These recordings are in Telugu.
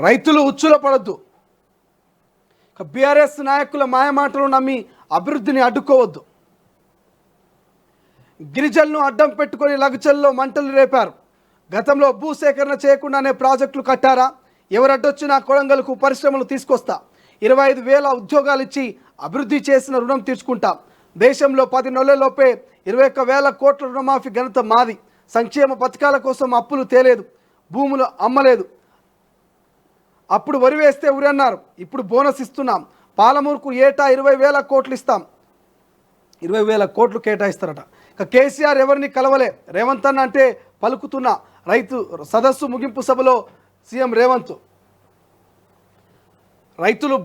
రైతులు ఉచ్చుల పడద్దు. బీఆర్ఎస్ నాయకుల మాయమాటలు నమ్మి అభివృద్ధిని అడ్డుకోవద్దు. గిరిజనులను అడ్డం పెట్టుకొని లగచల్లో మంటలు రేపారు. గతంలో భూసేకరణ చేయకుండానే ప్రాజెక్టులు కట్టారా? ఎవరు అడ్డొచ్చినా కొడంగల్కు పరిశ్రమలు తీసుకొస్తా, 25,000 ఉద్యోగాలు ఇచ్చి అభివృద్ధి చేసిన రుణం తీర్చుకుంటా. దేశంలో 10 నెలల్లోపే 21,000 కోట్ల రుణమాఫీ ఘనత మాది. సంక్షేమ పథకాల కోసం అప్పులు తేలేదు, భూములు అమ్మలేదు. అప్పుడు వరి వేస్తే ఉరి అన్నారు, ఇప్పుడు బోనస్ ఇస్తున్నాం. పాలమూరుకు ఏటా 20,000 కోట్లు ఇస్తాం. 20,000 కోట్లు కేటాయిస్తారట. ఇక కేసీఆర్ ఎవరిని కలవలే, రేవంత్ అన్న అంటే పలుకుతున్న రైతు సదస్సు ముగింపు సభలో సీఎం రేవంత్ రైతులు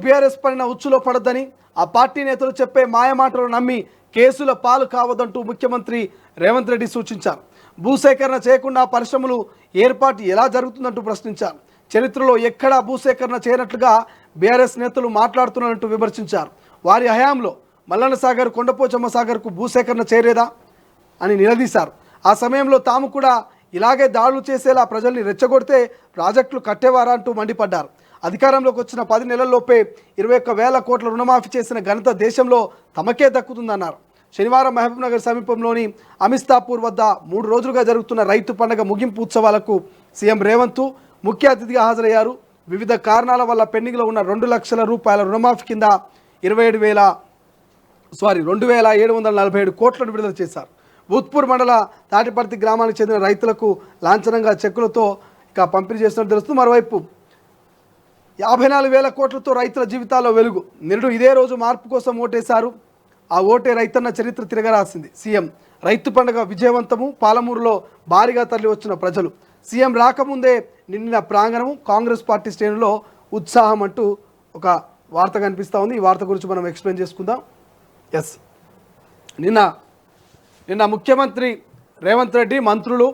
బీఆర్ఎస్ పైన ఉచ్చులో పడద్దని, ఆ పార్టీ నేతలు చెప్పే మాయమాటలు నమ్మి కేసుల పాలు కావద్దంటూ ముఖ్యమంత్రి రేవంత్ రెడ్డి సూచించారు. భూసేకరణ చేయకుండా పరిశ్రమలు ఏర్పాటు ఎలా జరుగుతుందంటూ ప్రశ్నించారు. చరిత్రలో ఎక్కడా భూసేకరణ చేయనట్లుగా బీఆర్ఎస్ నేతలు మాట్లాడుతున్నట్టు విమర్శించారు. వారి హయాంలో మల్లన్న సాగర్, కొండపోచమ్మ సాగర్కు భూసేకరణ చేయలేదా అని నిలదీశారు. ఆ సమయంలో తాము కూడా ఇలాగే దాడులు చేసేలా ప్రజల్ని రెచ్చగొడితే ప్రాజెక్టులు కట్టేవారా అంటూ మండిపడ్డారు. అధికారంలోకి వచ్చిన 10 నెలల్లోపే 21,000 కోట్ల రుణమాఫీ చేసిన ఘనత దేశంలో తమకే దక్కుతుందన్నారు. శనివారం మహబూబ్నగర్ సమీపంలోని అమిస్తాపూర్ వద్ద 3 రోజులుగా జరుగుతున్న రైతు పండుగ ముగింపు ఉత్సవాలకు సీఎం రేవంత్ ముఖ్య అతిథిగా హాజరయ్యారు. వివిధ కారణాల వల్ల పెండింగ్లో ఉన్న 2 లక్షల రూపాయల రుణమాఫీ కింద 2,747 కోట్లను విడుదల చేశారు. భూత్పూర్ మండల తాటిపర్తి గ్రామానికి చెందిన రైతులకు లాంఛనంగా చెక్కులతో పంపిణీ చేస్తున్నట్టు తెలుస్తుంది. మరోవైపు 54,000 కోట్లతో రైతుల జీవితాల్లో వెలుగు. నిరుడు ఇదే రోజు మార్పు కోసం ఓటేశారు. ఆ ఓటే రైతన్న చరిత్ర తిరగరాసింది. సీఎం రైతు పండుగ విజయవంతము. పాలమూరులో భారీగా తరలి వచ్చిన ప్రజలు. సీఎం రాకముందే నిండిన ప్రాంగణము. కాంగ్రెస్ పార్టీ శ్రేణుల్లో ఉత్సాహం అంటూ ఒక వార్త కనిపిస్తూ ఉంది. ఈ వార్త గురించి మనం ఎక్స్ప్లెయిన్ చేసుకుందాం. నిన్న ముఖ్యమంత్రి రేవంత్ రెడ్డి, మంత్రులు,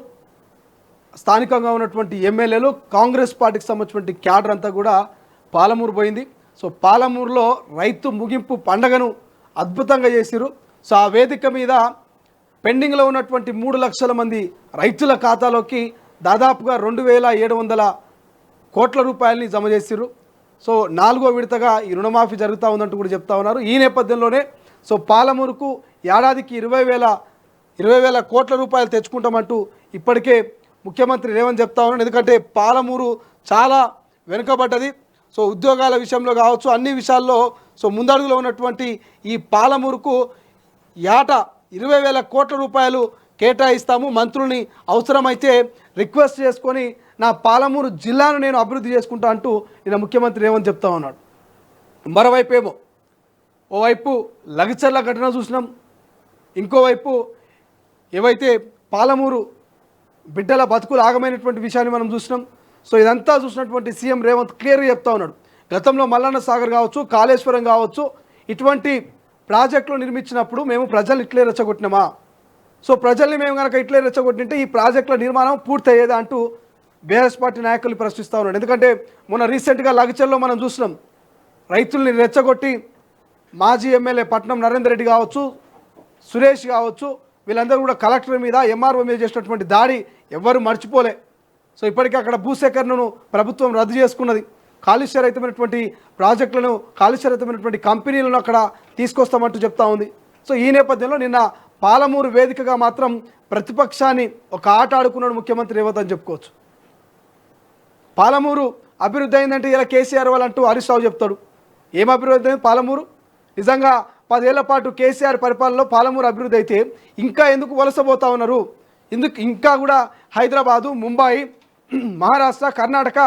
స్థానికంగా ఉన్నటువంటి ఎమ్మెల్యేలు, కాంగ్రెస్ పార్టీకి సంబంధించినటువంటి క్యాడర్ అంతా కూడా పాలమూరు పోయింది. సో పాలమూరులో రైతు ముగింపు పండగను అద్భుతంగా చేసిరు. సో ఆ వేదిక మీద పెండింగ్లో ఉన్నటువంటి 3 లక్షల మంది రైతుల ఖాతాలోకి దాదాపుగా 2,700 కోట్ల రూపాయలని జమ చేసిరు. సో 4వ విడతగా ఈ రుణమాఫీ జరుగుతూ ఉందంటూ కూడా చెప్తా ఉన్నారు. ఈ నేపథ్యంలోనే సో పాలమూరుకు ఏడాదికి 20,000 కోట్ల రూపాయలు తెచ్చుకుంటామంటూ ఇప్పటికే ముఖ్యమంత్రి రేవంత్ చెప్తా ఉన్నాడు. ఎందుకంటే పాలమూరు చాలా వెనుకబడ్డది. సో ఉద్యోగాల విషయంలో కావచ్చు, అన్ని విషయాల్లో సో ముందడుగులో ఉన్నటువంటి ఈ పాలమూరుకు ఏటా 20,000 కోట్ల రూపాయలు కేటాయిస్తాము. మంత్రుల్ని అవసరమైతే రిక్వెస్ట్ చేసుకొని నా పాలమూరు జిల్లాను నేను అభివృద్ధి చేసుకుంటా అంటూ నిన్న ముఖ్యమంత్రి రేవంత్ చెప్తా ఉన్నాడు. మరోవైపు ఏమో ఓవైపు లగచర్ల ఘటన చూసినాం, ఇంకోవైపు ఏవైతే పాలమూరు బిడ్డల బతుకులు ఆగమైనటువంటి విషయాన్ని మనం చూసినాం. సో ఇదంతా చూసినటువంటి సీఎం రేవంత్ క్లియర్గా చెప్తా ఉన్నాడు. గతంలో మల్లన్న సాగర్ కావచ్చు, కాళేశ్వరం కావచ్చు, ఇటువంటి ప్రాజెక్టులు నిర్మించినప్పుడు మేము ప్రజల్ని ఇట్లే రెచ్చగొట్టినామా? సో ప్రజల్ని మేము కనుక ఇట్లే రెచ్చగొట్టింటే ఈ ప్రాజెక్టుల నిర్మాణం పూర్తయ్యేదా అంటూ బీఆర్ఎస్ పార్టీ నాయకులు ప్రశ్నిస్తూ ఉన్నాడు. ఎందుకంటే మొన్న రీసెంట్గా లగచర్లో మనం చూసినాం, రైతుల్ని రెచ్చగొట్టి మాజీ ఎమ్మెల్యే పట్నం నరేందర్ రెడ్డి కావచ్చు, సురేష్ కావచ్చు, వీళ్ళందరూ కూడా కలెక్టర్ మీద, ఎంఆర్ఓ మీద చేసినటువంటి దాడి ఎవ్వరూ మర్చిపోలే. సో ఇప్పటికీ అక్కడ భూసేకరణను ప్రభుత్వం రద్దు చేసుకున్నది. కాలుష్యరహితమైనటువంటి ప్రాజెక్టులను, కాలుష్యరహితమైనటువంటి కంపెనీలను అక్కడ తీసుకొస్తామంటూ చెప్తా ఉంది. సో ఈ నేపథ్యంలో నిన్న పాలమూరు వేదికగా మాత్రం ప్రతిపక్షాన్ని ఒక ఆట ఆడుకున్నాడు ముఖ్యమంత్రి రేవంత్ అని చెప్పుకోవచ్చు. పాలమూరు అభివృద్ధి అయిందంటే ఇలా కేసీఆర్ వాళ్ళంటూ హరీష్ రావు చెప్తాడు. ఏం అభివృద్ధి అయింది పాలమూరు? నిజంగా 10 ఏళ్ల పాటు కేసీఆర్ పరిపాలనలో పాలమూరు అభివృద్ధి అయితే ఇంకా ఎందుకు వలసపోతా ఉన్నారు? ఇంకా కూడా హైదరాబాదు, ముంబై, మహారాష్ట్ర, కర్ణాటక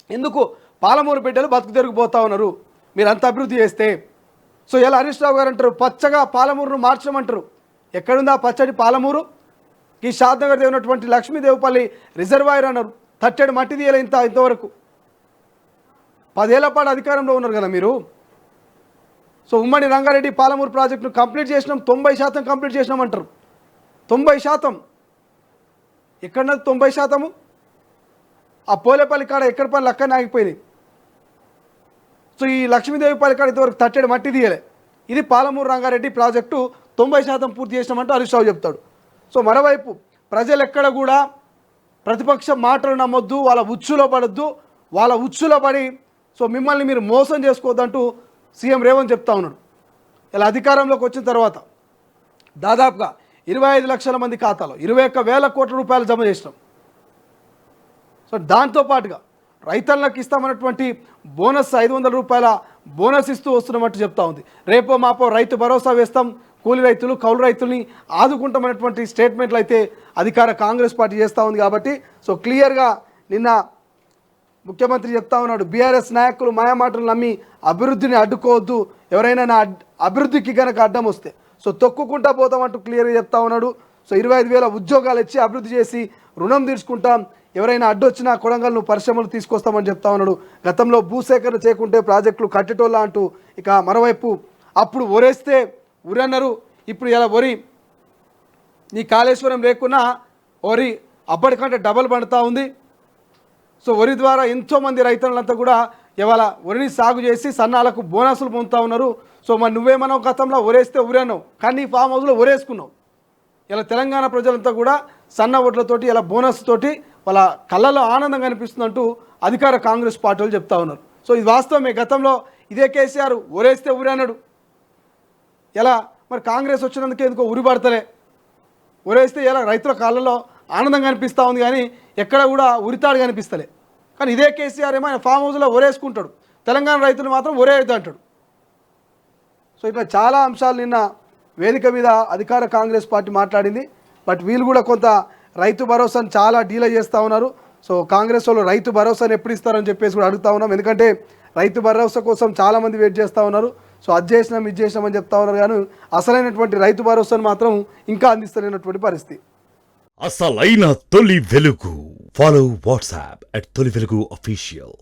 ఎందుకు పాలమూరు బిడ్డలు బతుకు తిరిగిపోతూ ఉన్నారు మీరు అంత అభివృద్ధి చేస్తే? సో ఇలా హరీష్ రావు గారు అంటారు, పచ్చగా పాలమూరును మార్చమంటారు. ఎక్కడుందా పచ్చడి పాలమూరు? ఈ షాద్నగర్ ఉన్నటువంటి లక్ష్మీదేవపల్లి రిజర్వాయర్ అన్నారు, తట్టెడు మట్టి తీయాలి ఇంతవరకు. 10 ఏళ్ల పాటు అధికారంలో ఉన్నారు కదా మీరు. సో ఉమ్మడి రంగారెడ్డి పాలమూరు ప్రాజెక్టును కంప్లీట్ చేసినాం, 90% కంప్లీట్ చేసినామంటారు. 90%. ఎక్కడున్నది 90%? ఆ పోలేపల్లి కాడ ఎక్కడ పనులు అక్కడనే ఆగిపోయినాయి. సో ఈ లక్ష్మీదేవిపల్లి కాడ ఇంతవరకు తట్టెడు మట్టి తీయలే. ఇది పాలమూరు రంగారెడ్డి ప్రాజెక్టు 90% పూర్తి చేసినామంటూ హరీష్ రావు చెప్తాడు. సో మరోవైపు ప్రజలు ఎక్కడ కూడా ప్రతిపక్ష మాటలు నమ్మొద్దు, వాళ్ళ ఉచ్చులో పడొద్దు, వాళ్ళ ఉచ్చులో పడి సో మిమ్మల్ని మీరు మోసం చేసుకోవద్దంటూ సీఎం రేవంత్ చెప్తా ఉన్నాడు. ఇలా అధికారంలోకి వచ్చిన తర్వాత దాదాపుగా 25 లక్షల మంది ఖాతాలో 21,000 కోట్ల రూపాయలు జమ చేసినాం. సో దాంతోపాటుగా రైతులకు ఇస్తామన్నటువంటి బోనస్ 500 రూపాయల బోనస్ ఇస్తూ వస్తున్నట్టు చెప్తా ఉంది. రేపో మాపో రైతు భరోసా వేస్తాం, కూలి రైతులు కౌలు రైతుల్ని ఆదుకుంటామన్నటువంటి స్టేట్మెంట్లు అయితే అధికార కాంగ్రెస్ పార్టీ చేస్తూ ఉంది. కాబట్టి సో క్లియర్గా నిన్న ముఖ్యమంత్రి చెప్తా ఉన్నాడు, బీఆర్ఎస్ నాయకులు మాయమాటలు నమ్మి అభివృద్ధిని అడ్డుకోవద్దు, ఎవరైనా నా అభివృద్ధికి కనుక అడ్డం వస్తే సో తొక్కుకుంటా పోతామంటూ క్లియర్గా చెప్తా ఉన్నాడు. సో 25,000 ఉద్యోగాలు ఇచ్చి అభివృద్ధి చేసి రుణం తీర్చుకుంటాం, ఎవరైనా అడ్డొచ్చినా కొడంగల్ను పరిశ్రమలు తీసుకొస్తామని చెప్తా ఉన్నాడు. గతంలో భూసేకరణ చేయకుంటే ప్రాజెక్టులు కట్టేటోళ్ళ అంటూ ఇక మరోవైపు అప్పుడు ఒరేస్తే ఉరన్నారు, ఇప్పుడు ఇలా వరి నీ కాళేశ్వరం లేకున్నా వరి అప్పటికంటే డబల్ పడుతూ ఉంది. సో వరి ద్వారా ఎంతోమంది రైతులంతా కూడా ఇవాళ వరిని సాగు చేసి సన్నాలకు బోనసులు పొందుతూ ఉన్నారు. సో మరి నువ్వేమన్నావు, గతంలో ఒరేస్తే ఉరన్నావు, కానీ ఫామ్ హౌస్లో ఒరేసుకున్నావు. ఇలా తెలంగాణ ప్రజలంతా కూడా సన్న ఓట్లతోటి ఇలా బోనస్ తోటి వాళ్ళ కళ్ళలో ఆనందం కనిపిస్తుందంటూ అధికార కాంగ్రెస్ పార్టీలు చెప్తా ఉన్నారు. సో ఇది వాస్తవమే, గతంలో ఇదే కేసీఆర్ ఒరేస్తే ఉరన్నాడు. ఎలా మరి కాంగ్రెస్ వచ్చినందుకే ఎందుకో ఉరి పడతలే, ఒరేస్తే ఇలా రైతుల కాళ్ళలో ఆనందం కనిపిస్తూ ఉంది, కానీ ఎక్కడ కూడా ఉరితాడు కనిపిస్తలే. కానీ ఇదే కేసీఆర్ ఏమో ఆయన ఫామ్ హౌస్లో ఒరేసుకుంటాడు, తెలంగాణ రైతులు మాత్రం ఒరేయద్దు అంటాడు. సో ఇట్లా చాలా అంశాలు నిన్న వేదిక మీద అధికార కాంగ్రెస్ పార్టీ మాట్లాడింది. బట్ వీళ్ళు కూడా కొంత రైతు భరోసాను చాలా డీలే చేస్తూ ఉన్నారు. సో కాంగ్రెస్ వాళ్ళు రైతు భరోసాను ఎప్పుడు ఇస్తారని చెప్పేసి కూడా అడుగుతా ఉన్నాం. ఎందుకంటే రైతు భరోసా కోసం చాలామంది వెయిట్ చేస్తూ ఉన్నారు. సో అది చేసినాం ఇది చేసినామని చెప్తా ఉన్నారు, కానీ అసలైనటువంటి రైతు భరోసాను మాత్రం ఇంకా అందిస్తలేనటువంటి పరిస్థితి. అసలైన తొలి వెలుగు. ఫాలో వాట్సాప్ @తొలి వెలుగు official.